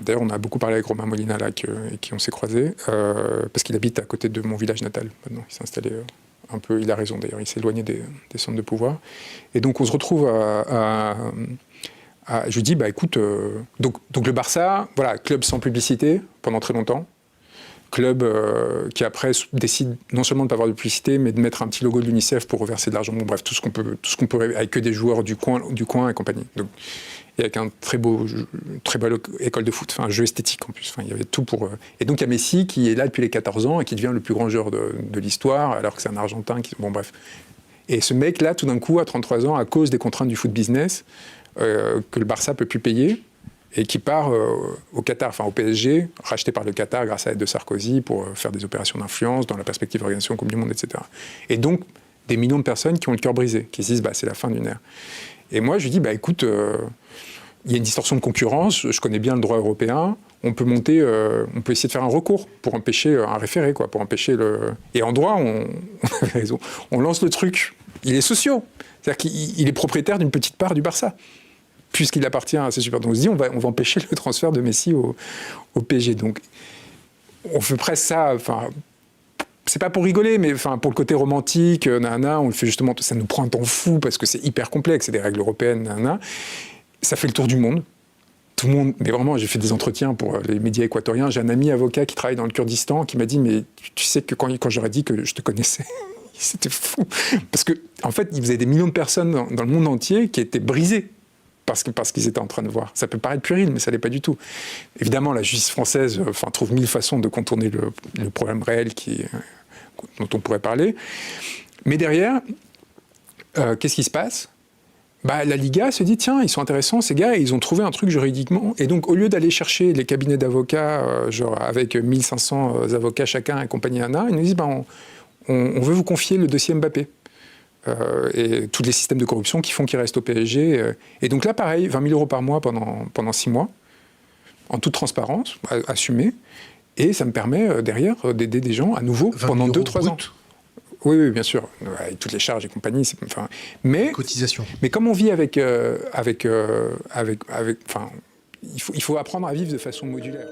D'ailleurs, on a beaucoup parlé avec Romain Molina, là, qui on s'est croisés, parce qu'il habite à côté de mon village natal. Maintenant, il s'est installé un peu, il a raison d'ailleurs, il s'est éloigné des centres de pouvoir. Et donc, on se retrouve je lui dis, bah écoute, donc le Barça, voilà, club sans publicité pendant très longtemps. Club qui après décide non seulement de ne pas avoir de publicité, mais de mettre un petit logo de l'UNICEF pour reverser de l'argent. Bon, bref, tout ce qu'on peut, avec que des joueurs du coin et compagnie. Donc, et avec un très beau école de foot, enfin un jeu esthétique en plus. Enfin, il y avait tout pour. Et donc il y a Messi qui est là depuis les 14 ans et qui devient le plus grand joueur de l'histoire, alors que c'est un Argentin qui. Bon, bref. Et ce mec-là, tout d'un coup, à 33 ans, à cause des contraintes du foot business, que le Barça peut plus payer, et qui part au Qatar, enfin au PSG, racheté par le Qatar grâce à l'aide de Sarkozy pour faire des opérations d'influence dans la perspective de l'organisation Coupe du Monde, etc. Et donc, des millions de personnes qui ont le cœur brisé, qui se disent, bah, c'est la fin d'une ère. Et moi, je lui dis, bah, écoute, il y a une distorsion de concurrence, je connais bien le droit européen, on peut essayer de faire un recours pour empêcher un référé, quoi, pour empêcher le... Et en droit, on avait raison, on lance le truc, il est socio, c'est-à-dire qu'il est propriétaire d'une petite part du Barça, puisqu'il appartient à ses supporters. Donc on se dit, on va empêcher le transfert de Messi au PSG. Donc on fait presque ça, enfin, c'est pas pour rigoler, mais enfin, pour le côté romantique, on le fait justement, ça nous prend un temps fou, parce que c'est hyper complexe, c'est des règles européennes, ça fait le tour du monde. Tout le monde, mais vraiment, j'ai fait des entretiens pour les médias équatoriens. J'ai un ami avocat qui travaille dans le Kurdistan qui m'a dit, mais tu sais que quand j'aurais dit que je te connaissais, c'était fou. Parce que, en fait, il faisait des millions de personnes dans le monde entier qui étaient brisées parce qu'ils étaient en train de voir. Ça peut paraître puéril, mais ça l'est pas du tout. Évidemment, la justice française trouve mille façons de contourner le problème réel dont on pourrait parler. Mais derrière, qu'est-ce qui se passe ? Bah, la Liga se dit, tiens, ils sont intéressants, ces gars, et ils ont trouvé un truc juridiquement. Et donc, au lieu d'aller chercher les cabinets d'avocats, genre avec 1500 avocats chacun et compagnie Anna, ils nous disent, bah, on veut vous confier le dossier Mbappé. Et tous les systèmes de corruption qui font qu'il reste au PSG. Et donc là, pareil, 20 000 € par mois pendant 6 mois, en toute transparence, assumé. Et ça me permet, derrière, d'aider des gens à nouveau pendant 2-3 ans. Oui, bien sûr, avec toutes les charges et compagnie. Mais cotisation. Mais comme on vit avec, il faut apprendre à vivre de façon modulaire.